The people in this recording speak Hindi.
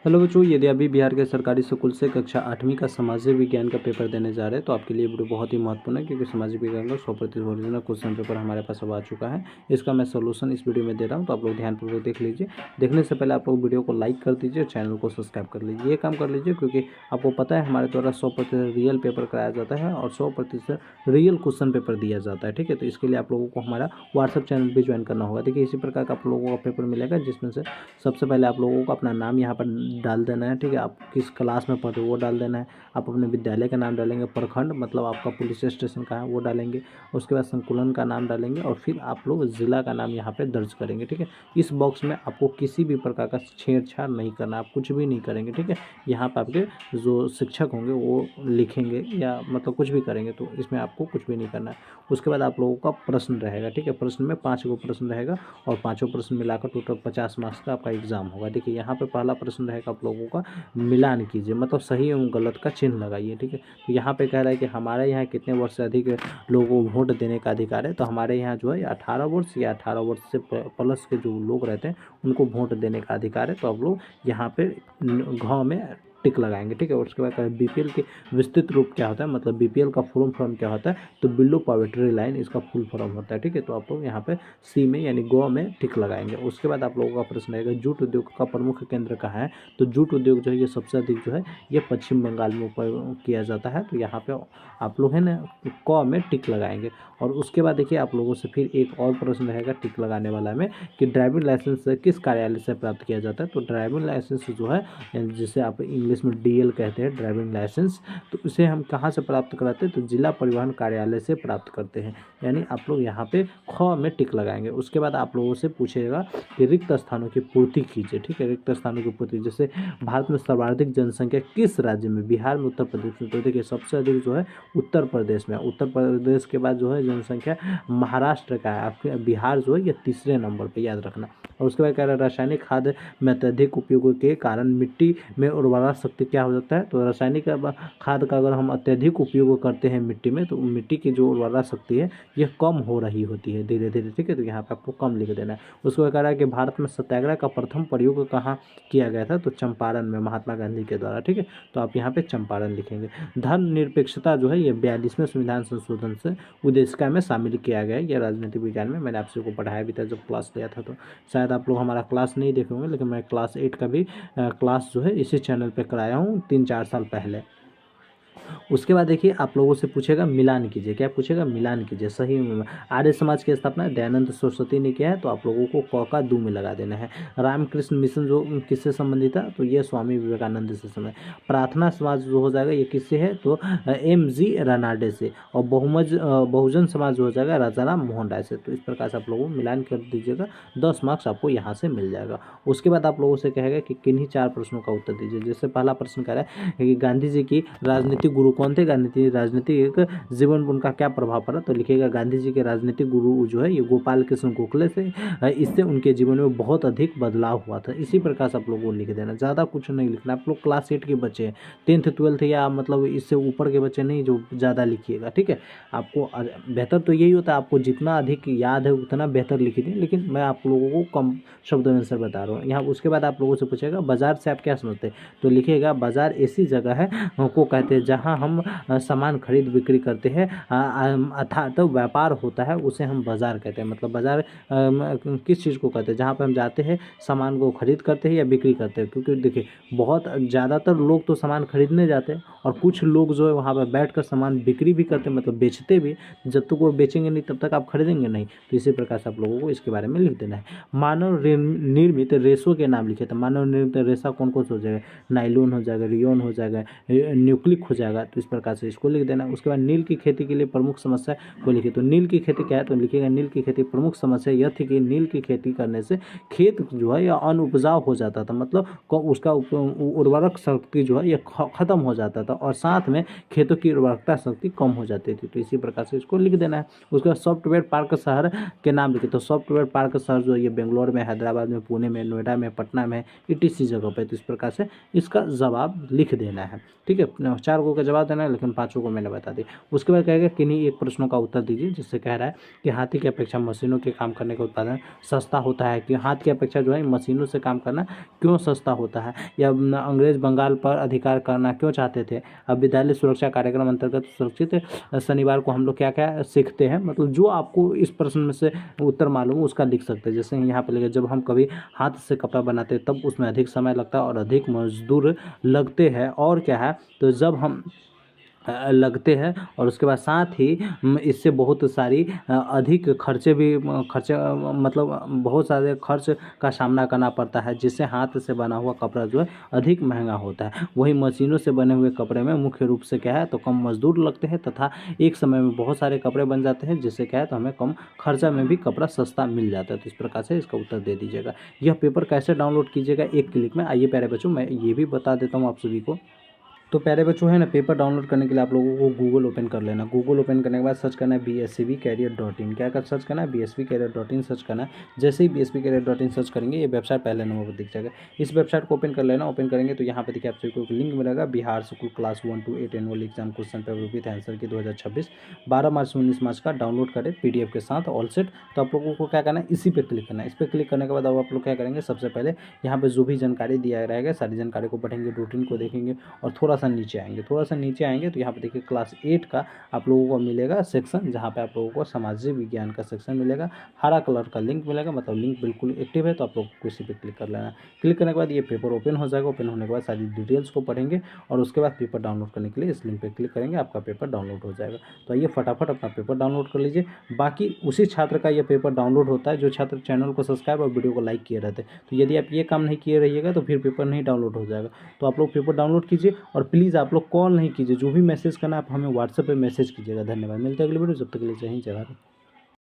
हेलो बच्चों, यदि अभी बिहार के सरकारी स्कूल से कक्षा 8वीं का सामाजिक विज्ञान का पेपर देने जा रहे हैं तो आपके लिए वीडियो बहुत ही महत्वपूर्ण है, क्योंकि सामाजिक विज्ञान का 100% ओरिजिनल क्वेश्चन पेपर हमारे पास अब आ चुका है। इसका मैं सोल्यूशन इस वीडियो में दे रहा हूं, तो आप लोग ध्यानपूर्वक देख लीजिए। देखने से पहले आप लोग वीडियो को लाइक कर दीजिए, चैनल को सब्सक्राइब कर लीजिए। ये काम कर लीजिए क्योंकि आपको पता है हमारे द्वारा 100% रियल पेपर कराया जाता है और 100% रियल क्वेश्चन पेपर दिया जाता है। ठीक है, तो इसके लिए आप लोगों को हमारा व्हाट्सअप चैनल भी ज्वाइन करना होगा। देखिए, इसी प्रकार का आप लोगों का पेपर मिलेगा, जिसमें से सबसे पहले आप लोगों को अपना नाम यहाँ पर डाल देना है। ठीक है, आप किस क्लास में पढ़ते हो वो डाल देना है। आप अपने विद्यालय का नाम डालेंगे, प्रखंड मतलब आपका पुलिस स्टेशन का है वो डालेंगे। उसके बाद संकुलन का नाम डालेंगे और फिर आप लोग ज़िला का नाम यहाँ पे दर्ज करेंगे। ठीक है, इस बॉक्स में आपको किसी भी प्रकार का छेड़छाड़ नहीं करना, आप कुछ भी नहीं करेंगे। ठीक है, यहाँ पर आपके जो शिक्षक होंगे वो लिखेंगे या मतलब कुछ भी करेंगे, तो इसमें आपको कुछ भी नहीं करना है। उसके बाद आप लोगों का प्रश्न रहेगा। ठीक है, प्रश्न में 5 गो प्रश्न रहेगा और पाँचों प्रश्न मिलाकर टोटल 50 मार्क्स का आपका एग्जाम होगा। देखिए, यहाँ पे पहला प्रश्न रहेगा आप लोगों का मिलान कीजिए, मतलब सही एवं गलत का चिन्ह लगाइए। ठीक है, तो यहाँ पे कह रहा है कि हमारे यहाँ कितने वर्ष से अधिक लोगों को वोट देने का अधिकार है। तो हमारे यहाँ जो है 18 वर्ष या 18 वर्ष से प्लस के जो लोग रहते हैं उनको वोट देने का अधिकार है। तो आप लोग यहाँ पे गाँव में टिक लगाएंगे। ठीक है, उसके बाद बीपीएल के विस्तृत रूप क्या होता है, मतलब बीपीएल का फुल फॉर्म क्या होता है, तो बिलो पॉवर्टी लाइन इसका फुल फॉर्म होता है। ठीक है, तो आप लोग यहाँ पे सी में यानी गो में टिक लगाएंगे। उसके बाद आप लोगों का प्रश्न रहेगा जूट उद्योग का प्रमुख केंद्र कहाँ है। तो जूट उद्योग जो है ये सबसे अधिक जो है ये पश्चिम बंगाल में उपयोग किया जाता है। तो यहाँ पे आप लोग है ना क में टिक लगाएंगे। और उसके बाद देखिए, आप लोगों से फिर एक और प्रश्न रहेगा टिक लगाने वाला में कि ड्राइविंग लाइसेंस किस कार्यालय से प्राप्त किया जाता है। तो ड्राइविंग लाइसेंस जो है, जिसे आप इंग्लिश में डीएल कहते हैं ड्राइविंग लाइसेंस, तो इसे हम कहाँ से प्राप्त कराते हैं, तो जिला परिवहन कार्यालय से प्राप्त करते हैं। यानी आप लोग यहाँ पे ख में टिक लगाएंगे। उसके बाद आप लोगों से पूछेगा कि रिक्त स्थानों की पूर्ति कीजिए। ठीक है, रिक्त स्थानों की पूर्ति, जैसे भारत में सर्वाधिक जनसंख्या किस राज्य में, बिहार में, उत्तर प्रदेश में। तो देखिए, सबसे अधिक जो है उत्तर प्रदेश में, उत्तर प्रदेश के बाद जो है जनसंख्या महाराष्ट्र का है। आपके बिहार जो है ये तीसरे नंबर पे, याद रखना। और उसके बाद कह रहा है रासायनिक खाद में अत्यधिक उपयोग के कारण मिट्टी में उर्वरा शक्ति क्या हो जाता है। तो रासायनिक खाद का अगर हम अत्यधिक उपयोग करते हैं मिट्टी में, तो मिट्टी की जो उर्वरा शक्ति है ये कम हो रही होती है धीरे धीरे। ठीक है, तो यहाँ पे आपको कम लिख देना है। उसको कह रहा है कि भारत में सत्याग्रह का प्रथम प्रयोग कहाँ किया गया था। तो चंपारण में, महात्मा गांधी के द्वारा। ठीक है, तो आप यहाँ पे चंपारण लिखेंगे। धर्मनिरपेक्षता जो है ये 42वें संविधान संशोधन से उद्देशिका में शामिल किया गया है। यह राजनीतिक विज्ञान में मैंने आपसे को पढ़ाया भी था जब क्लास लिया था। तो शायद आप लोग हमारा क्लास नहीं देखे होंगे, लेकिन मैं क्लास 8 का भी क्लास जो है इसी चैनल पर कराया हूँ 3-4 साल पहले। उसके बाद देखिए, आप लोगों से पूछेगा मिलान कीजिए। क्या पूछेगा, मिलान कीजिए। सही में आर्य समाज की स्थापना दयानंद सरस्वती ने किया है। तो आप लोगों को क का दू में लगा देना है। रामकृष्ण मिशन जो किससे संबंधित है, तो ये स्वामी विवेकानंद से संबंधित। प्रार्थना समाज जो हो जाएगा ये किससे है, तो MG रनाडे से। और बहुजन समाज जो हो जाएगा राजाराम मोहन राय से। तो इस प्रकार से आप लोगों को मिलान कर दीजिएगा, 10 मार्क्स आपको यहाँ से मिल जाएगा। उसके बाद आप लोगों से कहेगा कि किन्हीं 4 प्रश्नों का उत्तर दीजिए। जैसे पहला प्रश्न कह रहा है कि गांधी जी की राजनीतिक गुरु कौन थे, राजनीतिक जीवन पर उनका क्या प्रभाव पड़ा। तो लिखिएगा गांधी जी के राजनीतिक गुरु जो है ये गोपाल कृष्ण गोखले से। इससे उनके जीवन में बहुत अधिक बदलाव हुआ था। इसी प्रकार से आप लोगों को लिख देना, ज़्यादा कुछ नहीं लिखना। आप लोग क्लास 8 के बच्चे हैं, 10th 12th या मतलब इससे ऊपर के बच्चे नहीं जो ज़्यादा लिखिएगा। ठीक है, आपको बेहतर तो यही होता है, आपको जितना अधिक याद है उतना बेहतर लिख दें, लेकिन मैं आप लोगों को कम शब्दों में से बता रहा हूँ यहाँ। उसके बाद आप लोगों से पूछेगा बाजार से आप क्या समझते हैं। तो लिखिएगा बाजार ऐसी जगह है को कहते हैं जहाँ हम सामान खरीद बिक्री करते हैं, अर्थात तो व्यापार होता है, उसे हम बाजार कहते हैं। मतलब बाजार किस चीज़ को कहते हैं, जहाँ पे हम जाते हैं सामान को खरीद करते हैं या बिक्री करते हैं। क्योंकि देखिए, बहुत ज़्यादातर लोग तो सामान खरीदने जाते हैं और कुछ लोग जो है वहाँ पर बैठकर सामान बिक्री भी करते हैं, मतलब बेचते भी। जब तक वो बेचेंगे नहीं तब तक आप खरीदेंगे नहीं। तो इसी प्रकार से आप लोगों को इसके बारे में लिख देना है। मानव निर्मित रेशों के नाम लिखे। तो मानव निर्मित रेशा कौन कौन सा हो जाएगा, नाइलॉन हो जाएगा, रियोन हो जाएगा, न्यूक्लिक हो जाएगा। तो इस प्रकार से इसको लिख देना। उसके बाद नील की खेती के लिए प्रमुख समस्या को लिखिए। तो नील की खेती क्या है, तो लिखिएगा नील की खेती प्रमुख समस्या यह थी कि नील की खेती करने से खेत जो है यह अनउपजाऊ हो जाता था, मतलब उसका उर्वरक शक्ति जो है यह खत्म हो जाता था और साथ में खेतों की उर्वरकता शक्ति कम हो जाती थी। तो इसी प्रकार से इसको लिख देना है। उसके बाद सॉफ्टवेयर पार्क शहर के नाम लिखे। तो सॉफ्टवेयर पार्क शहर जो है ये बेंगलोर में, हैदराबाद में, पुणे में, नोएडा में, पटना में, ETC जगह पर। तो इस प्रकार से इसका जवाब लिख देना है। ठीक है, 4 को का जवाब देना है, लेकिन 5 को मैंने बता दी। उसके बाद कहेगा किन्हीं एक प्रश्नों का उत्तर दीजिए, जिससे कह रहा है कि हाथी की अपेक्षा मशीनों के काम करने का उत्पादन सस्ता होता है, कि हाथ की अपेक्षा जो है मशीनों से काम करना क्यों सस्ता होता है, या अंग्रेज बंगाल पर अधिकार करना क्यों चाहते थे। अब विद्यालय सुरक्षा कार्यक्रम अंतर्गत सुरक्षित शनिवार को हम लोग क्या क्या सीखते हैं, मतलब जो आपको इस प्रश्न में से उत्तर मालूम है उसका लिख सकते हैं। जैसे यहाँ पे लिखे, जब हम कभी हाथ से कपड़ा बनाते हैं तब उसमें अधिक समय लगता है और अधिक मजदूर लगते हैं, और क्या है, तो जब हम लगते हैं, और उसके बाद साथ ही इससे बहुत सारी अधिक खर्चे भी मतलब बहुत सारे खर्च का सामना करना पड़ता है, जिससे हाथ से बना हुआ कपड़ा जो है अधिक महंगा होता है। वही मशीनों से बने हुए कपड़े में मुख्य रूप से क्या है, तो कम मजदूर लगते हैं तथा एक समय में बहुत सारे कपड़े बन जाते हैं, जिससे क्या है, तो हमें कम खर्चा में भी कपड़ा सस्ता मिल जाता है। तो इस प्रकार से इसका उत्तर दे दीजिएगा। यह पेपर कैसे डाउनलोड कीजिएगा, एक क्लिक में। आइए प्यारे बच्चों, मैं ये भी बता देता हूँ आप सभी को। तो प्यारे बच्चों है ना, पेपर डाउनलोड करने के लिए आप लोगों को गूगल ओपन कर लेना। गूगल ओपन करने के बाद सर्च करना है bsvcareer.in। क्या कर सर्च करना है, bsvcareer.in सर्च करना है। जैसे ही bsvcareer.in सर्च करेंगे, ये वेबसाइट पहले नंबर पर दिख जाएगा। इस वेबसाइट को ओपन कर लेना। ओपन करेंगे तो यहाँ पे देखिए आप सभी को एक लिंक मिलेगा, Bihar school class 1 to 8 annual exam question paper with answer की 2026 12 मार्च से 19 मार्च का डाउनलोड करें PDF के साथ ऑल सेट। तो आप लोगों को क्या करना है, इसी पे क्लिक करना है। इस पर क्लिक करने के बाद अब आप लोग क्या करेंगे, सबसे पहले यहाँ पे जो भी जानकारी दिया रहेगा सारी जानकारी को पढ़ेंगे, रूटीन को देखेंगे, और थोड़ा सा नीचे आएंगे। थोड़ा सा नीचे आएंगे तो यहाँ पे देखिए क्लास 8 का आप लोगों को मिलेगा सेक्शन, जहाँ पे आप लोगों को सामाजिक विज्ञान का सेक्शन मिलेगा। हरा कलर का लिंक मिलेगा, मतलब लिंक बिल्कुल एक्टिव है, तो आप लोग को इसी पे क्लिक कर लेना। क्लिक करने के बाद ये पेपर ओपन हो जाएगा। ओपन होने के बाद सारी डिटेल्स को पढ़ेंगे, और उसके बाद पेपर डाउनलोड करने के लिए इस लिंक पे क्लिक करेंगे, आपका पेपर डाउनलोड हो जाएगा। तो आइए फटाफट अपना पेपर डाउनलोड कर लीजिए। बाकी उसी छात्र का ये पेपर डाउनलोड होता है जो छात्र चैनल को सब्सक्राइब और वीडियो को लाइक किए रहते हैं। तो यदि आप ये काम नहीं किए रहिएगा तो फिर पेपर नहीं डाउनलोड हो जाएगा। तो आप लोग पेपर डाउनलोड कीजिए, और प्लीज़ आप लोग कॉल नहीं कीजिए। जो भी मैसेज करना है आप हमें व्हाट्सएप पे मैसेज कीजिएगा। धन्यवाद। मिलते हैं अगले वीडियो, जब तक के लिए जय हिंद जय भारत।